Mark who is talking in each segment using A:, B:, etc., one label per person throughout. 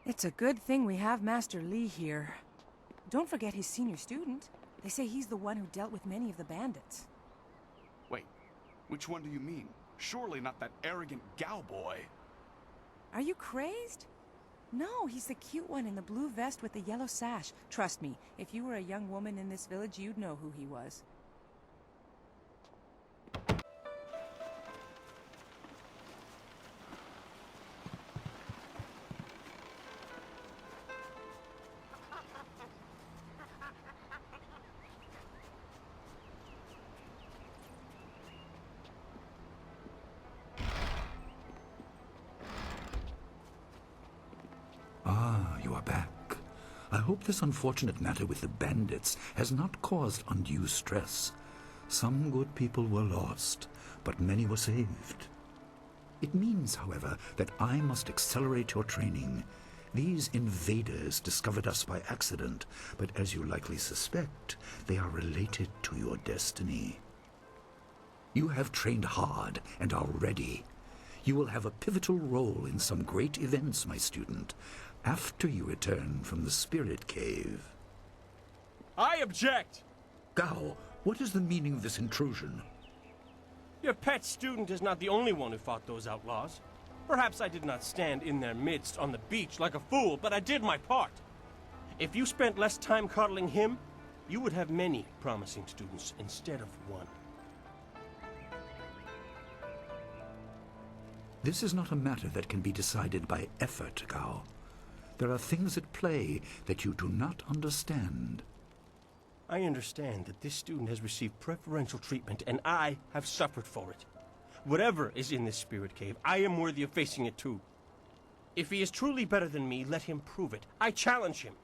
A: It's a good thing we have Master Li here. Don't forget his senior student. They say he's the one who dealt with many of the bandits.
B: Wait, which one do you mean? Surely not that arrogant Gao boy.
A: Are you crazed? No, he's the cute one in the blue vest with the yellow sash. Trust me, if you were a young woman in this village, you'd know who he was.
C: You are back. I hope this unfortunate matter with the bandits has not caused undue stress. Some good people were lost, but many were saved. It means, however, that I must accelerate your training. These invaders discovered us by accident, but as you likely suspect, they are related to your destiny. You have trained hard and are ready. You will have a pivotal role in some great events, my student, after you return from the Spirit Cave.
D: I object!
C: Gao, what is the meaning of this intrusion?
D: Your pet student is not the only one who fought those outlaws. Perhaps I did not stand in their midst on the beach like a fool, but I did my part. If you spent less time coddling him, you would have many promising students instead of one.
C: This is not a matter that can be decided by effort, Gao. There are things at play that you do not understand.
D: I understand that this student has received preferential treatment, and I have suffered for it. Whatever is in this spirit cave, I am worthy of facing it too. If he is truly better than me, let him prove it. I challenge him.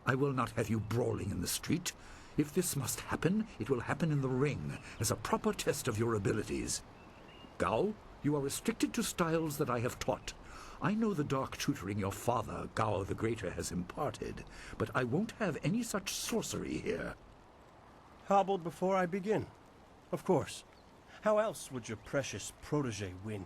C: I will not have you brawling in the street. If this must happen, it will happen in the ring, as a proper test of your abilities. Gao, you are restricted to styles that I have taught. I know the dark tutoring your father, Gao the Greater, has imparted, but I won't have any such sorcery here.
D: Hobbled before I begin. Of course. How else would your precious protege win?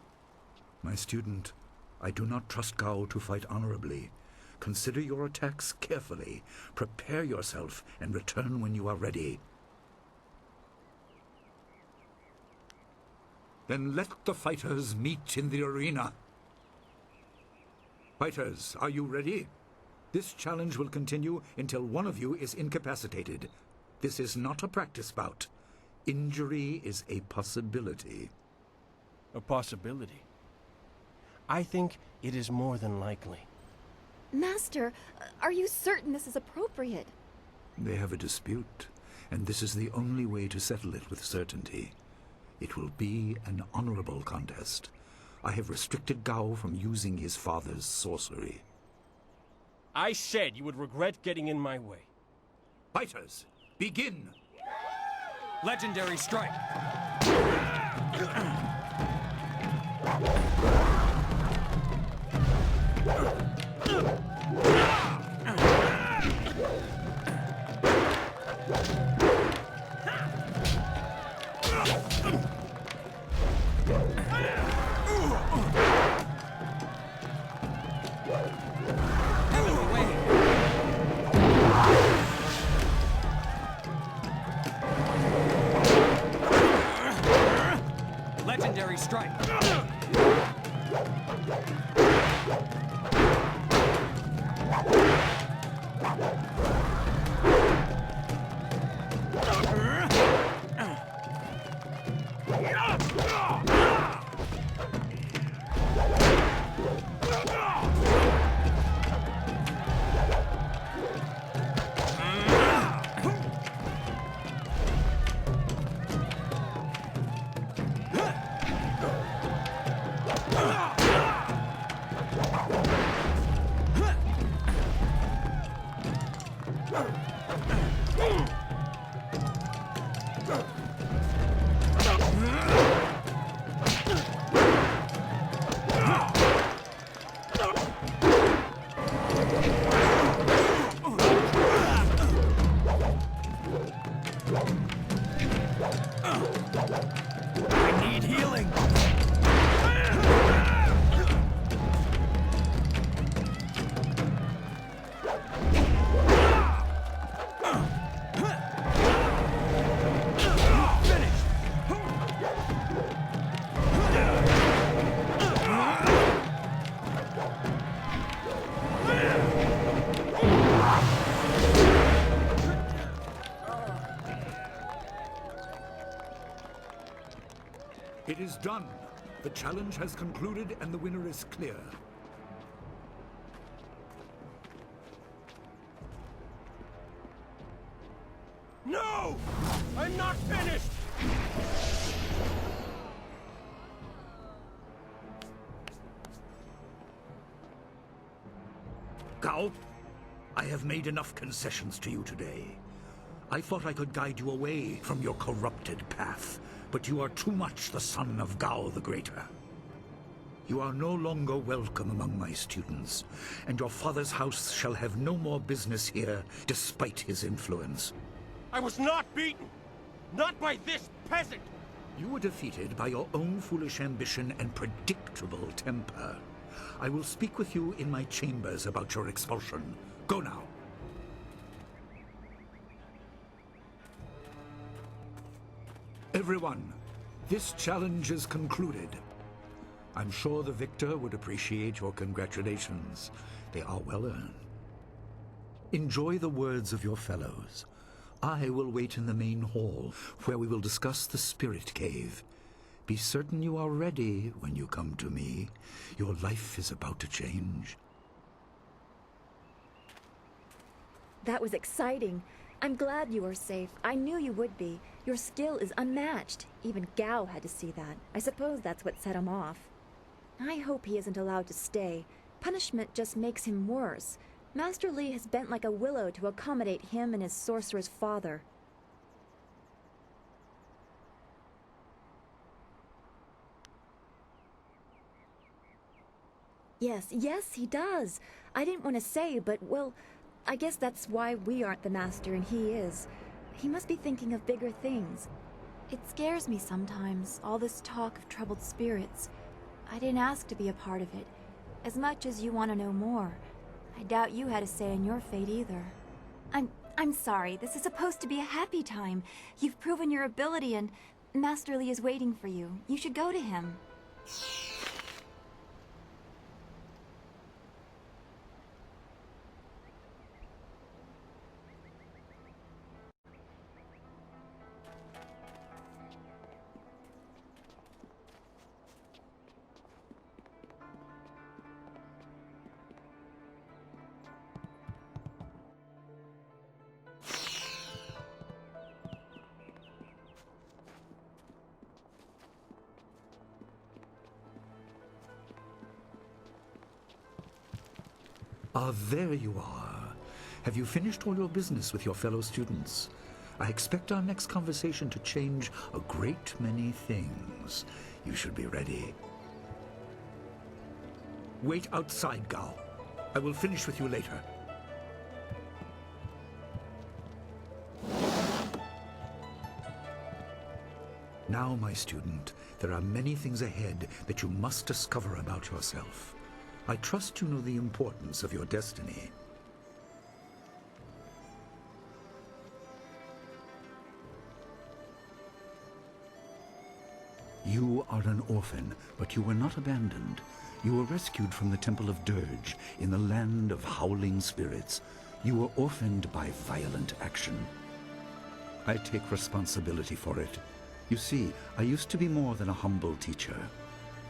C: My student, I do not trust Gao to fight honorably. Consider your attacks carefully. Prepare yourself and return when you are ready. Then let the fighters meet in the arena. Fighters, are you ready? This challenge will continue until one of you is incapacitated. This is not a practice bout. Injury is a possibility.
D: A possibility? I think it is more than likely.
E: Master, are you certain this is appropriate?
C: They have a dispute, and this is the only way to settle it with certainty. It will be an honorable contest. I have restricted Gao from using his father's sorcery.
D: I said you would regret getting in my way.
C: Fighters, begin!
F: Legendary strike! Legendary strike!
C: is done. The challenge has concluded and the winner is clear.
D: No! I'm not finished!
C: Gao, I have made enough concessions to you today. I thought I could guide you away from your corrupted path, but you are too much the son of Gao the Greater. You are no longer welcome among my students, and your father's house shall have no more business here, despite his influence.
D: I was not beaten! Not by this peasant!
C: You were defeated by your own foolish ambition and predictable temper. I will speak with you in my chambers about your expulsion. Go now. Everyone, this challenge is concluded. I'm sure the victor would appreciate your congratulations. They are well earned. Enjoy the words of your fellows. I will wait in the main hall, where we will discuss the Spirit Cave. Be certain you are ready when you come to me. Your life is about to change.
E: That was exciting. I'm glad you were safe. I knew you would be. Your skill is unmatched. Even Gao had to see that. I suppose that's what set him off. I hope he isn't allowed to stay. Punishment just makes him worse. Master Li has bent like a willow to accommodate him and his sorcerer's father. Yes, he does. I didn't want to say, but, well, I guess that's why we aren't the master and he is. He must be thinking of bigger things. It scares me sometimes, all this talk of troubled spirits. I didn't ask to be a part of it. As much as you want to know more, I doubt you had a say in your fate either. I'm sorry. This is supposed to be a happy time. You've proven your ability and Master Li is waiting for you. You should go to him.
C: Ah, there you are. Have you finished all your business with your fellow students? I expect our next conversation to change a great many things. You should be ready. Wait outside, Gao. I will finish with you later. Now, my student, there are many things ahead that you must discover about yourself. I trust you know the importance of your destiny. You are an orphan, but you were not abandoned. You were rescued from the Temple of Dirge in the land of howling spirits. You were orphaned by violent action. I take responsibility for it. You see, I used to be more than a humble teacher.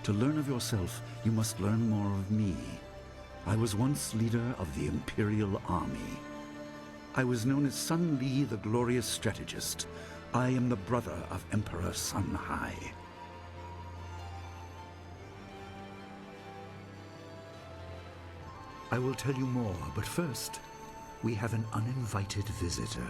C: To learn of yourself, you must learn more of me. I was once leader of the Imperial Army. I was known as Sun Li, the glorious strategist. I am the brother of Emperor Sun Hai. I will tell you more, but first, we have an uninvited visitor.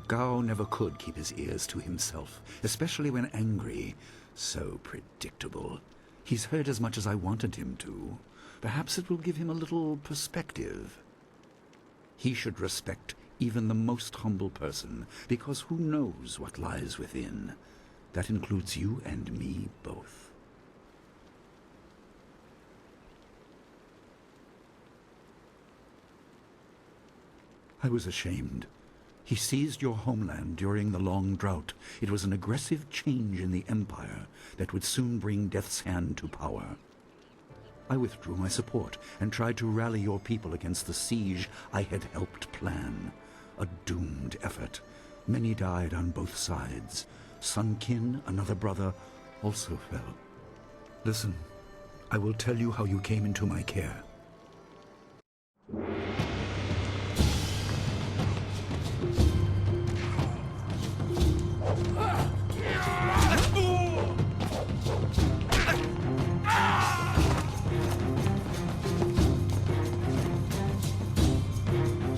C: Gao never could keep his ears to himself, especially when angry. So predictable. He's heard as much as I wanted him to. Perhaps it will give him a little perspective. He should respect even the most humble person, because who knows what lies within? That includes you and me both. I was ashamed. He seized your homeland during the long drought. It was an aggressive change in the Empire that would soon bring Death's Hand to power. I withdrew my support and tried to rally your people against the siege I had helped plan. A doomed effort. Many died on both sides. Sun Qin, another brother, also fell. Listen, I will tell you how you came into my care.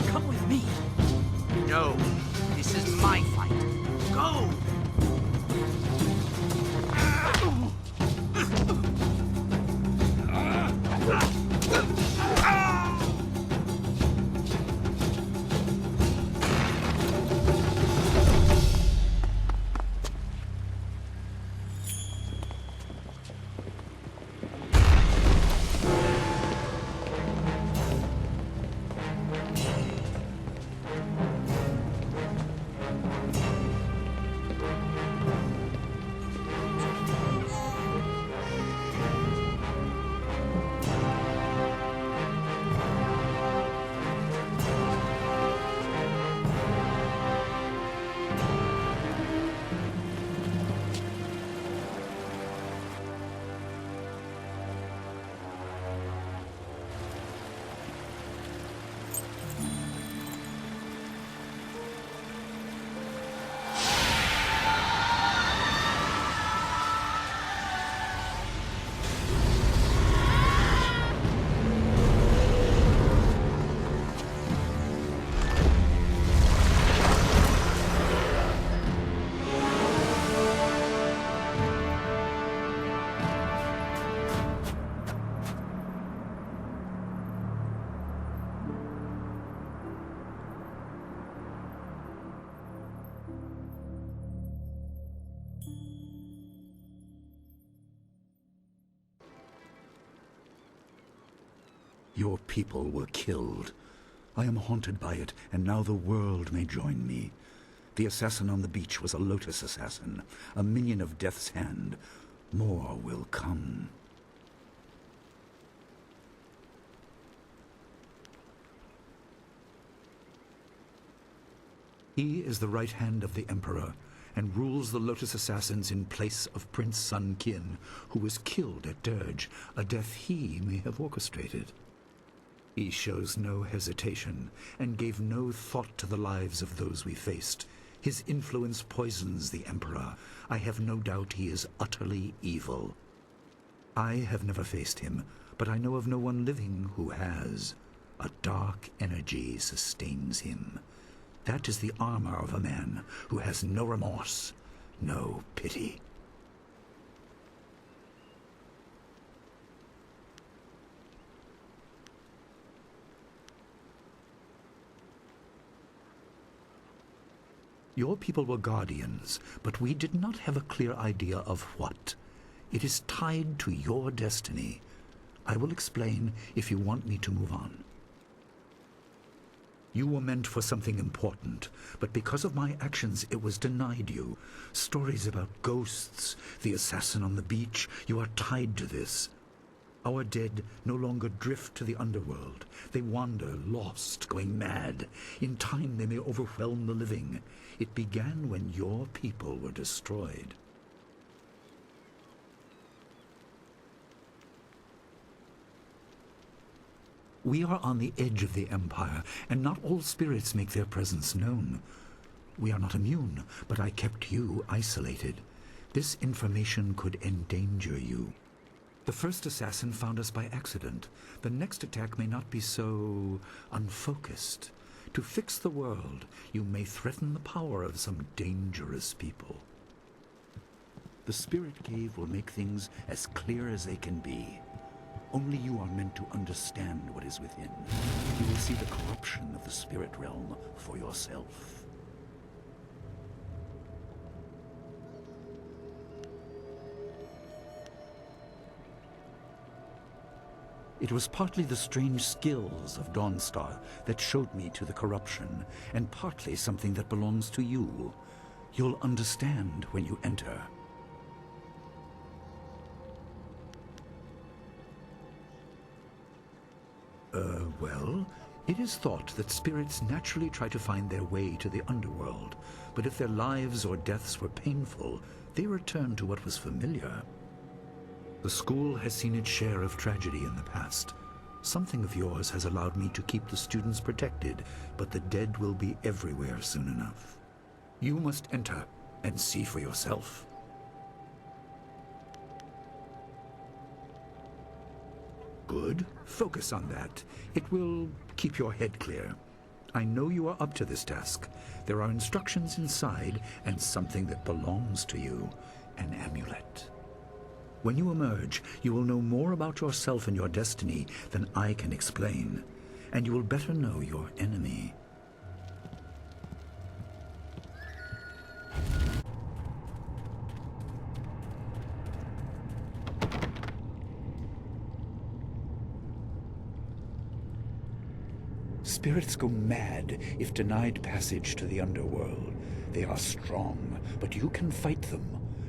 A: Come with me.
G: No, this is my fight. Go!
C: Your people were killed. I am haunted by it, and now the world may join me. The assassin on the beach was a Lotus assassin, a minion of Death's Hand. More will come. He is the right hand of the Emperor, and rules the Lotus Assassins in place of Prince Sun Qin, who was killed at Dirge, a death he may have orchestrated. He shows no hesitation, and gave no thought to the lives of those we faced. His influence poisons the Emperor. I have no doubt he is utterly evil. I have never faced him, but I know of no one living who has. A dark energy sustains him. That is the armor of a man who has no remorse, no pity. Your people were guardians, but we did not have a clear idea of what. It is tied to your destiny. I will explain if you want me to move on. You were meant for something important, but because of my actions it was denied you. Stories about ghosts, the assassin on the beach, you are tied to this. Our dead no longer drift to the underworld. They wander, lost, going mad. In time they may overwhelm the living. It began when your people were destroyed. We are on the edge of the Empire, and not all spirits make their presence known. We are not immune, but I kept you isolated. This information could endanger you. The first assassin found us by accident. The next attack may not be so unfocused. To fix the world, you may threaten the power of some dangerous people. The Spirit Cave will make things as clear as they can be. Only you are meant to understand what is within. You will see the corruption of the spirit realm for yourself. It was partly the strange skills of Dawnstar that showed me to the corruption, and partly something that belongs to you. You'll understand when you enter. Well, It is thought that spirits naturally try to find their way to the underworld, but if their lives or deaths were painful, they return to what was familiar. The school has seen its share of tragedy in the past. Something of yours has allowed me to keep the students protected, but the dead will be everywhere soon enough. You must enter and see for yourself. Good. Focus on that. It will keep your head clear. I know you are up to this task. There are instructions inside and something that belongs to you, an amulet. When you emerge, you will know more about yourself and your destiny than I can explain, and you will better know your enemy. Spirits go mad if denied passage to the underworld. They are strong, but you can fight them.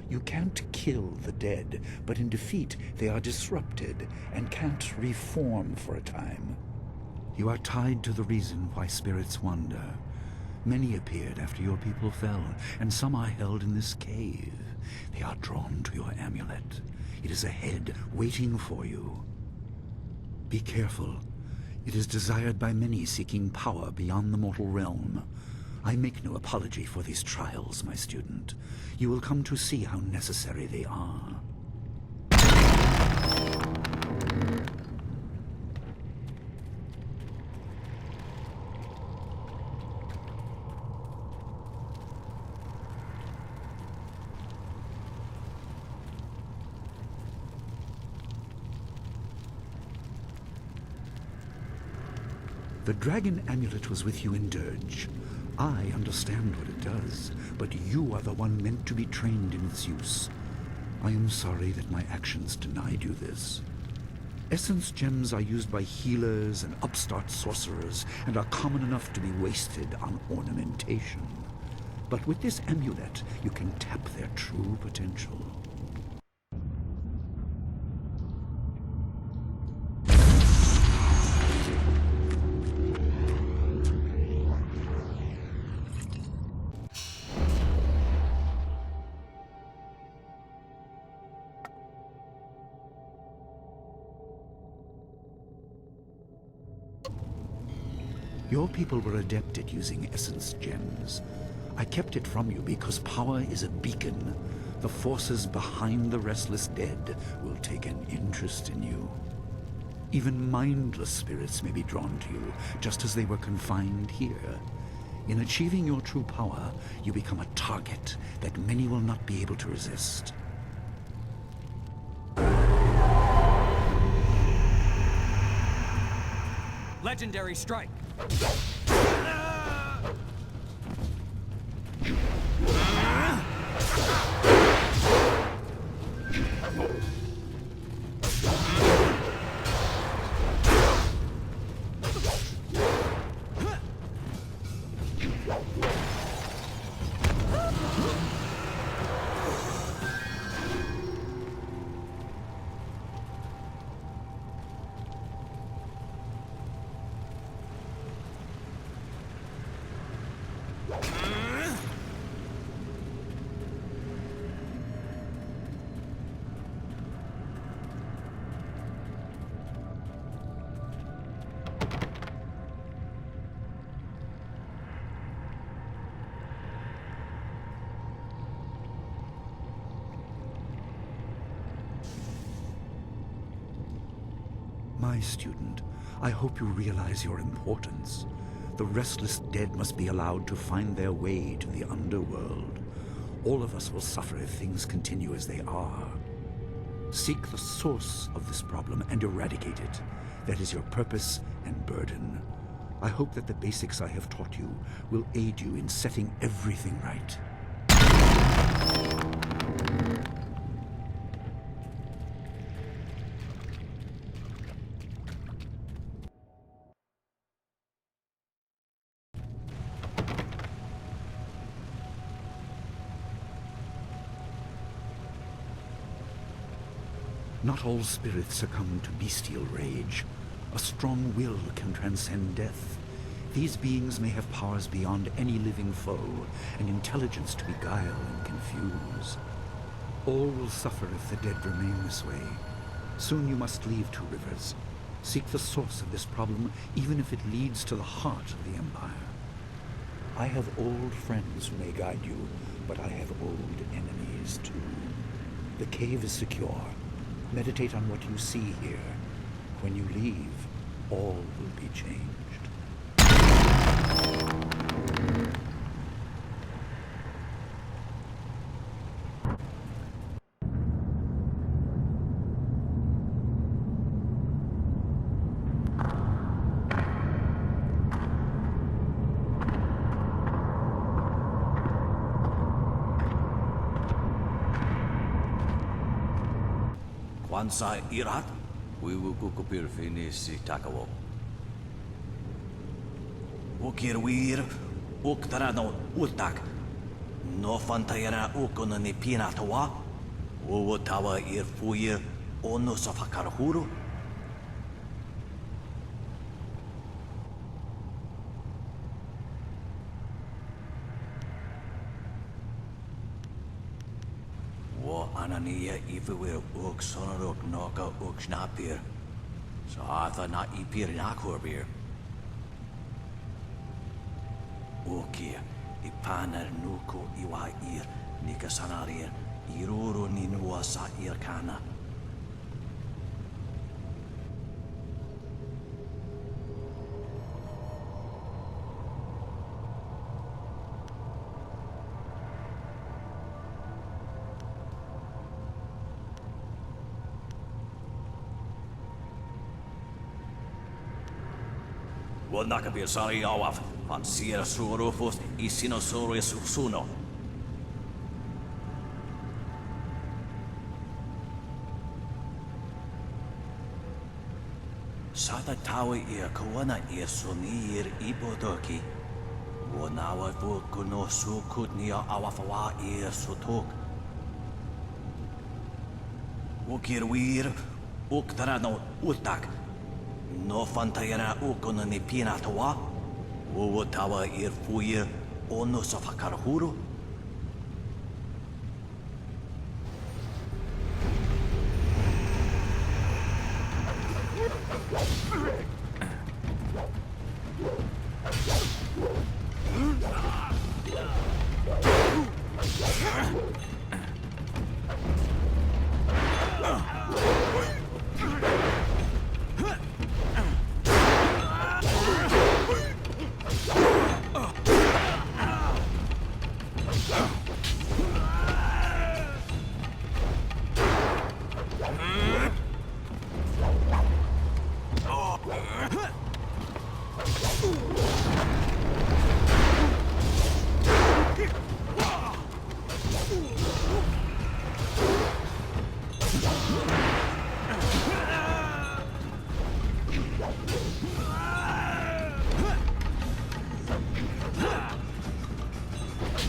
C: You can't kill the dead, but in defeat they are disrupted and can't reform for a time. You are tied to the reason why spirits wander. Many appeared after your people fell, and some are held in this cave. They are drawn to your amulet. It is ahead, waiting for you. Be careful. It is desired by many seeking power beyond the mortal realm. I make no apology for these trials, my student. You will come to see how necessary they are. The dragon amulet was with you in Dirge. I understand what it does, but you are the one meant to be trained in its use. I am sorry that my actions denied you this. Essence gems are used by healers and upstart sorcerers and are common enough to be wasted on ornamentation. But with this amulet, you can tap their true potential. Your people were adept at using essence gems. I kept it from you because power is a beacon. The forces behind the restless dead will take an interest in you. Even mindless spirits may be drawn to you, just as they were confined here. In achieving your true power, you become a target that many will not be able to resist.
F: Legendary strike.
C: My student, I hope you realize your importance. The restless dead must be allowed to find their way to the underworld. All of us will suffer if things continue as they are. Seek the source of this problem and eradicate it. That is your purpose and burden. I hope that the basics I have taught you will aid you in setting everything right. Not all spirits succumb to bestial rage. A strong will can transcend death. These beings may have powers beyond any living foe, and intelligence to beguile and confuse. All will suffer if the dead remain this way. Soon you must leave Two Rivers. Seek the source of this problem, even if it leads to the heart of the Empire. I have old friends who may guide you, but I have old enemies too. The cave is secure. Meditate on what you see here. When you leave, all will be changed.
H: Kwanzaa irat, wiwukukupir finisi takawo. Ukir wir, uktarano ultak. No fantayana ukonani pinatawa. Uwutawa ir fuir, ono safakarhuru. Anania ifewir uk sonorok noka uk snapir. So atha na ipir nakorbir. Ukia ipaner nuko iwa ir nikasanarir iruru ninua sa irkana. Well, nakabir sari awaf, van sierra surofos, isinosaurus suno. Sata tawa ir kawana ir sonir ibodoki. Wanawa vukuno sukutnia awafawa ir sotok. Ukir wir, uktarano ultak. No fantayana ukonani pinatawa. Uwutawa ir fuir ono safakarhuru.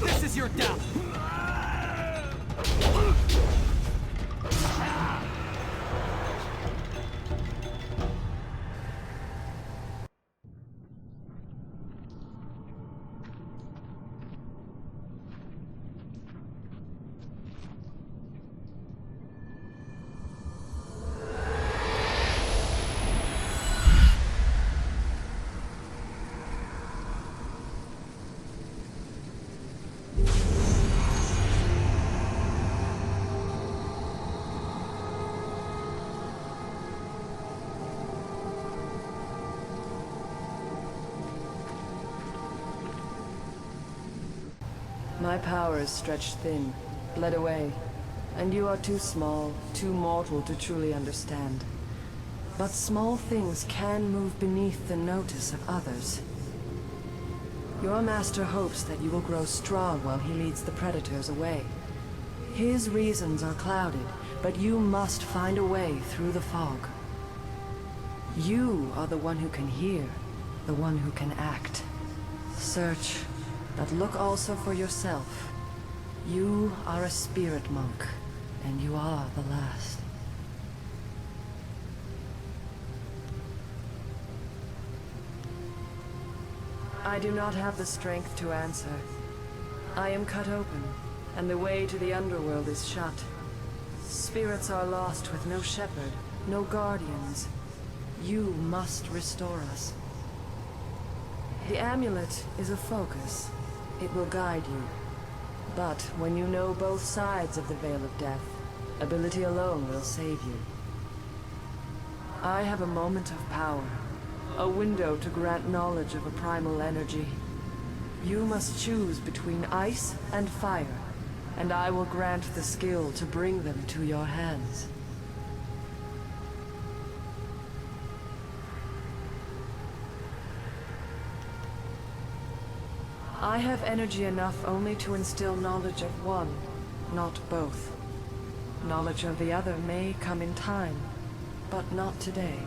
F: This is your death!
I: My power is stretched thin, bled away, and you are too small, too mortal to truly understand. But small things can move beneath the notice of others. Your master hopes that you will grow strong while he leads the predators away. His reasons are clouded, but you must find a way through the fog. You are the one who can hear, the one who can act. Search. But look also for yourself. You are a spirit monk, and you are the last. I do not have the strength to answer. I am cut open, and the way to the underworld is shut. Spirits are lost with no shepherd, no guardians. You must restore us. The amulet is a focus. It will guide you. But when you know both sides of the Veil of Death, ability alone will save you. I have a moment of power, a window to grant knowledge of a primal energy. You must choose between ice and fire, and I will grant the skill to bring them to your hands. I have energy enough only to instill knowledge of one, not both. Knowledge of the other may come in time, but not today.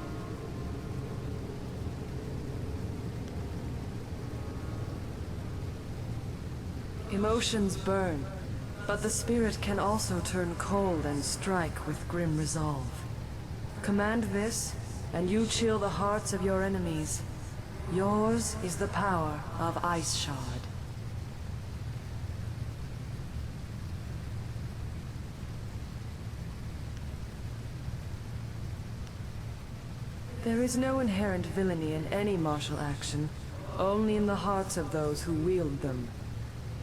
I: Emotions burn, but the spirit can also turn cold and strike with grim resolve. Command this, and you chill the hearts of your enemies. Yours is the power of Ice Shard. There is no inherent villainy in any martial action, only in the hearts of those who wield them.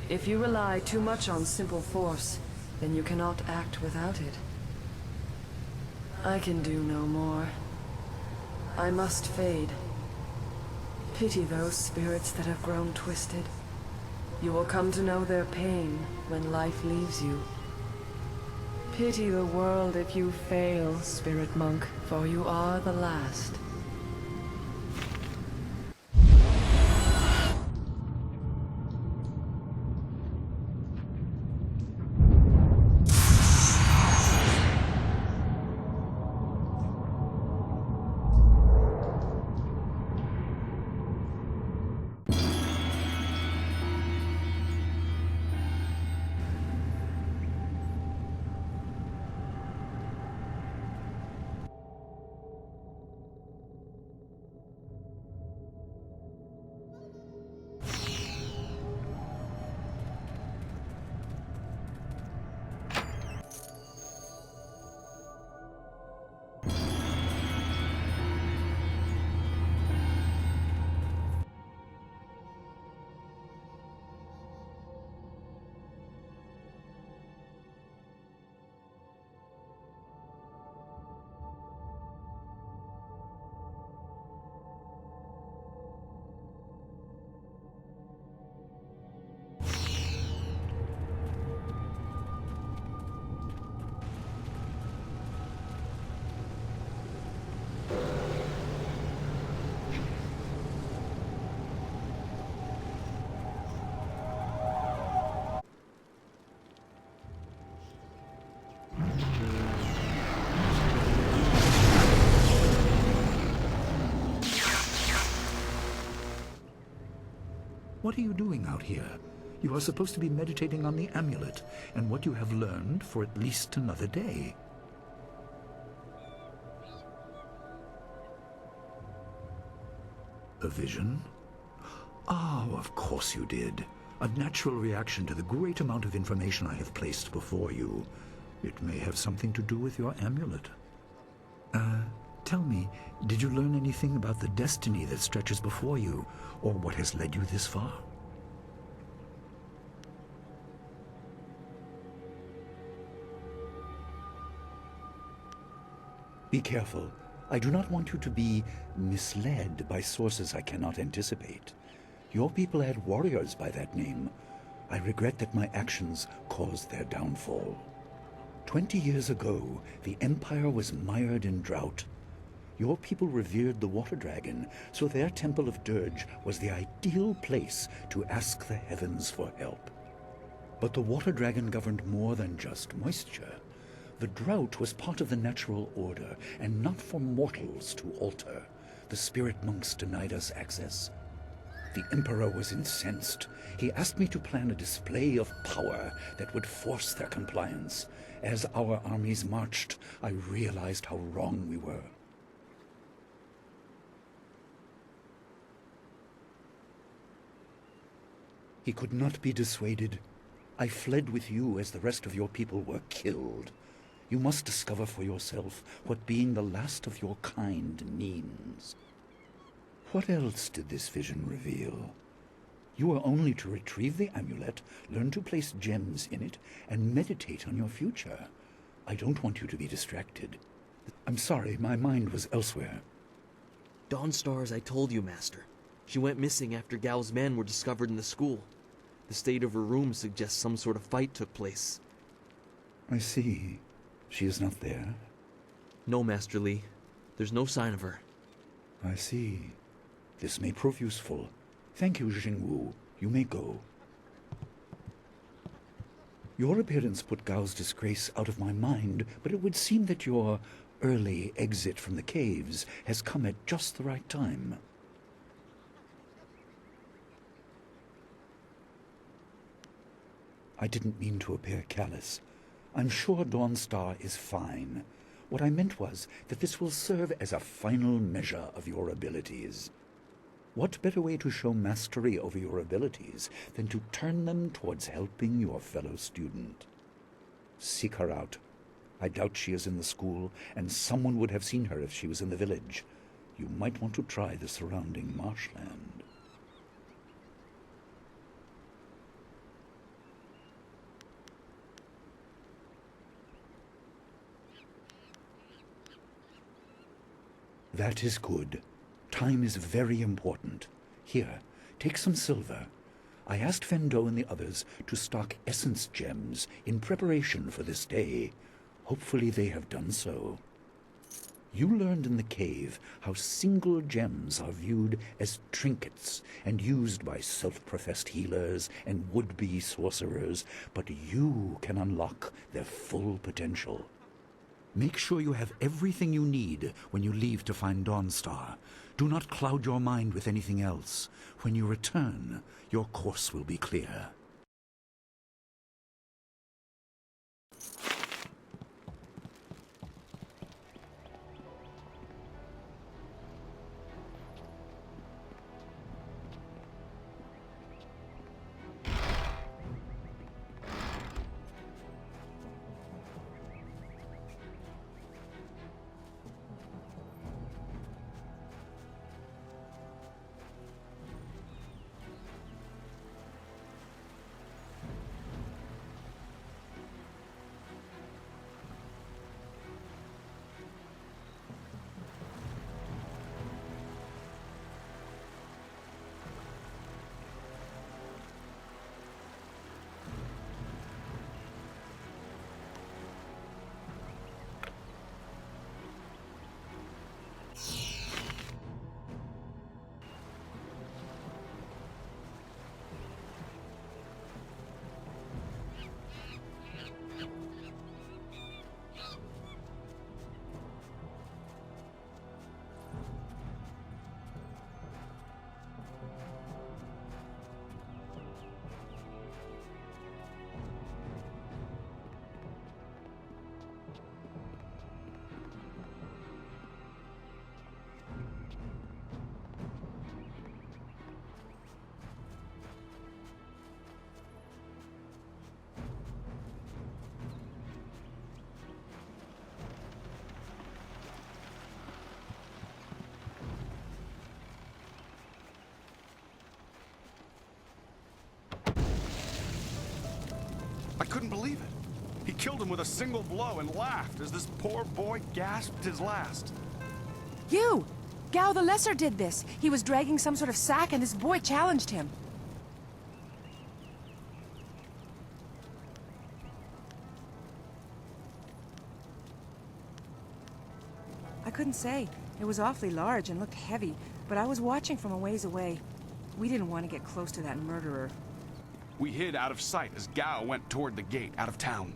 I: If you rely too much on simple force, then you cannot act without it. I can do no more. I must fade. Pity those spirits that have grown twisted. You will come to know their pain when life leaves you. Pity the world if you fail, Spirit Monk, for you are the last.
C: What are you doing out here? You are supposed to be meditating on the amulet and what you have learned for at least another day. A vision? Oh, of course you did. A natural reaction to the great amount of information I have placed before you. It may have something to do with your amulet. Tell me, did you learn anything about the destiny that stretches before you, or what has led you this far? Be careful. I do not want you to be misled by sources I cannot anticipate. Your people had warriors by that name. I regret that my actions caused their downfall. 20 years ago, the Empire was mired in drought. Your people revered the water dragon, so their temple of Dirge was the ideal place to ask the heavens for help. But the water dragon governed more than just moisture. The drought was part of the natural order, and not for mortals to alter. The spirit monks denied us access. The Emperor was incensed. He asked me to plan a display of power that would force their compliance. As our armies marched, I realized how wrong we were. He could not be dissuaded. I fled with you as the rest of your people were killed. You must discover for yourself what being the last of your kind means. What else did this vision reveal? You are only to retrieve the amulet, learn to place gems in it, and meditate on your future. I don't want you to be distracted. I'm sorry, my mind was elsewhere.
J: Dawnstar, as I told you, Master. She went missing after Gao's men were discovered in the school. The state of her room suggests some sort of fight took place.
C: I see. She is not there?
J: No, Master Li. There's no sign of her.
C: I see. This may prove useful. Thank you, Jingwu. You may go. Your appearance put Gao's disgrace out of my mind, but it would seem that your early exit from the caves has come at just the right time. I didn't mean to appear callous. I'm sure Dawnstar is fine. What I meant was that this will serve as a final measure of your abilities. What better way to show mastery over your abilities than to turn them towards helping your fellow student? Seek her out. I doubt she is in the school, and someone would have seen her if she was in the village. You might want to try the surrounding marshland. That is good. Time is very important. Here, take some silver. I asked Fendo and the others to stock essence gems in preparation for this day. Hopefully they have done so. You learned in the cave how single gems are viewed as trinkets and used by self-professed healers and would-be sorcerers, but you can unlock their full potential. Make sure you have everything you need when you leave to find Dawnstar. Do not cloud your mind with anything else. When you return, your course will be clear.
B: I couldn't believe it. He killed him with a single blow and laughed as this poor boy gasped his last.
A: You! Gao the Lesser did this. He was dragging some sort of sack and this boy challenged him. I couldn't say. It was awfully large and looked heavy, but I was watching from a ways away. We didn't want to get close to that murderer.
B: We hid out of sight as Gao went toward the gate out of town.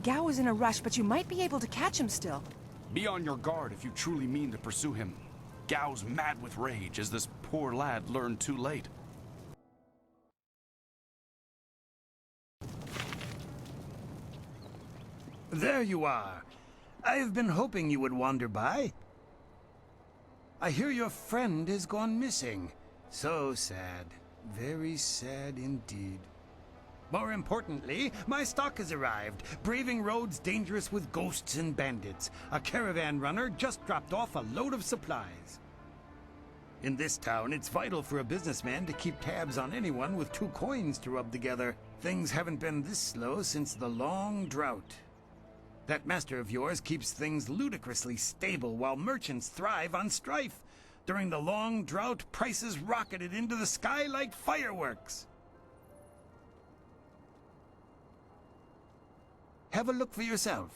A: Gao was in a rush, but you might be able to catch him still.
B: Be on your guard if you truly mean to pursue him. Gao's mad with rage as this poor lad learned too late.
K: There you are. I have been hoping you would wander by. I hear your friend has gone missing. So sad. Very sad indeed. More importantly, my stock has arrived. Braving roads dangerous with ghosts and bandits. A caravan runner just dropped off a load of supplies. In this town, it's vital for a businessman to keep tabs on anyone with 2 coins to rub together. Things haven't been this slow since the long drought. That master of yours keeps things ludicrously stable while merchants thrive on strife. During the long drought, prices rocketed into the sky like fireworks. Have a look for yourself.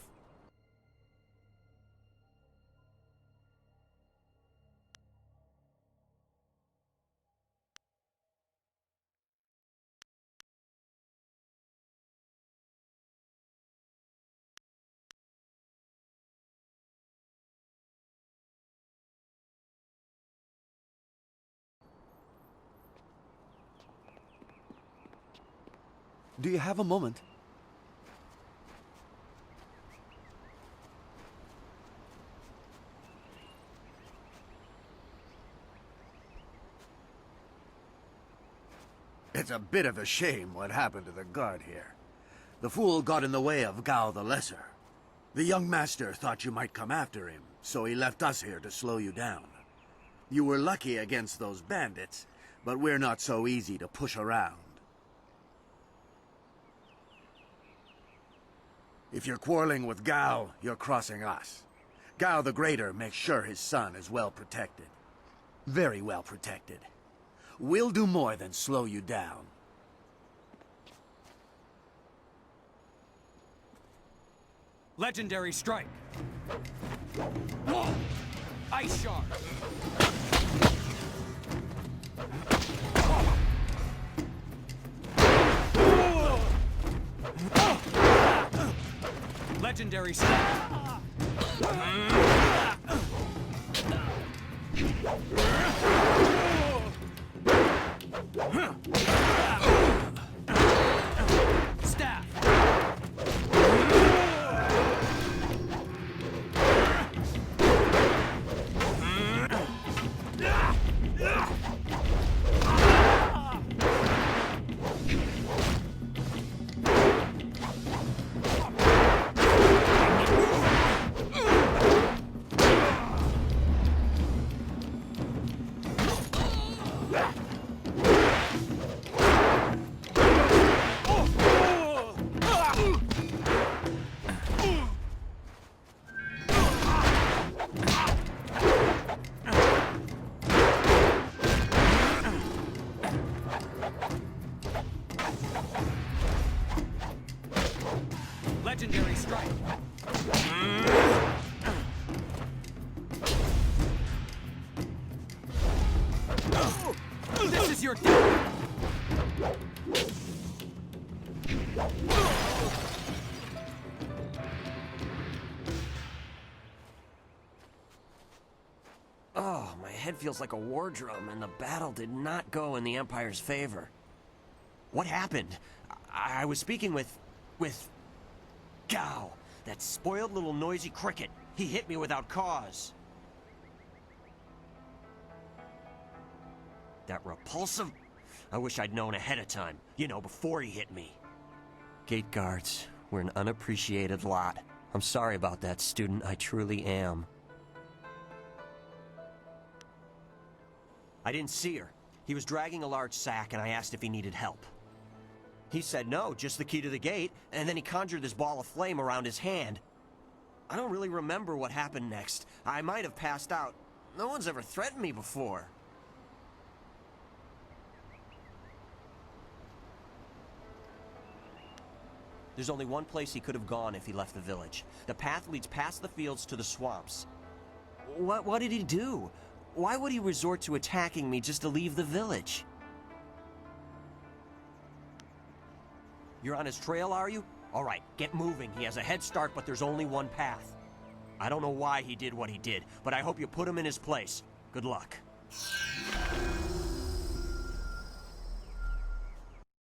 L: Do you have a moment?
M: It's a bit of a shame what happened to the guard here. The fool got in the way of Gao the Lesser. The young master thought you might come after him, so he left us here to slow you down. You were lucky against those bandits, but we're not so easy to push around. If you're quarreling with Gao, you're crossing us. Gao the Greater makes sure his son is well protected. Very well protected. We'll do more than slow you down.
F: Legendary strike. Whoa! Ice shard. Legendary strike. Staff. Legendary strike. This is your death.
N: Oh, my head feels like a war drum, and the battle did not go in the Empire's favor. What happened? I was speaking with Gao, that spoiled little noisy cricket. He hit me without cause. That repulsive... I wish I'd known ahead of time. You know, before he hit me. Gate guards, we're an unappreciated lot. I'm sorry about that, student. I truly am. I didn't see her. He was dragging a large sack, and I asked if he needed help. He said no, just the key to the gate, and then he conjured this ball of flame around his hand. I don't really remember what happened next. I might have passed out. No one's ever threatened me before. There's only one place he could have gone if he left the village. The path leads past the fields to the swamps. What did he do? Why would he resort to attacking me just to leave the village? You're on his trail, are you? All right, get moving. He has a head start, but there's only one path. I don't know why he did what he did, but I hope you put him in his place. Good luck.